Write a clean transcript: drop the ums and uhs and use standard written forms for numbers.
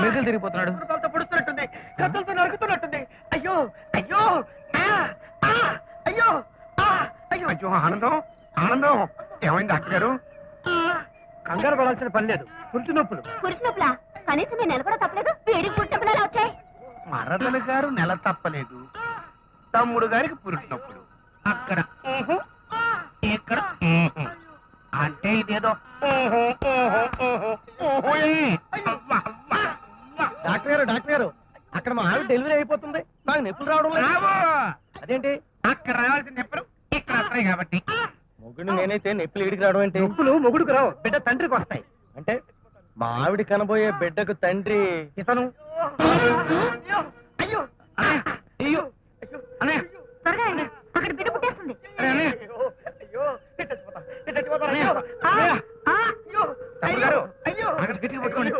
మెదలు తిరిగిపోతున్నాడు. పొడుస్తున్నట్టుంది, కత్తులతో నరుకుతున్నట్టుంది. అయ్యో అయ్యో అయ్యో అయ్యో అయ్యో ఆనందం ఆనందం ఏమైంది డాక్టర్ గారు? కంగారు పడాల్సిన పని లేదు. పురుటి నొప్పులు. పురుషునొప్పులా? కనీసం నేను నెల కూడా తప్పలేదు, వేడికి పుట్టినప్పులు ఎలా వచ్చాయి? మరదలు గారు నెల తప్పలేదు, తమ్ముడు గారికి పురుటి నొప్పులు. అక్కడ ఇక్కడ అంటే ఇదేదో డాక్టర్ గారు డాక్టర్ గారు, అక్కడ మా ఆవిడ డెలివరీ అయిపోతుంది, నాకు నొప్పులు రావడం లేదు. అదేంటి? అక్కడ రావాల్సిన నొప్పులు ఇక్కడ వస్తాయి కాబట్టి. మొగుడు నేనైతే నొప్పులు ఈడికి రావడం ఏంటి? నొప్పులు మొగుడుకు రావు, బిడ్డ తండ్రికి వస్తాయి. అంటే మా ఆవిడ కనబోయే బిడ్డకు తండ్రి ఇతను. అయ్యో అయ్యో అనే త్వరగా రండి, అక్కడ బిడ్డ పుట్టేస్తుంది. అక్కడ గట్టిగా పట్టుకోండి.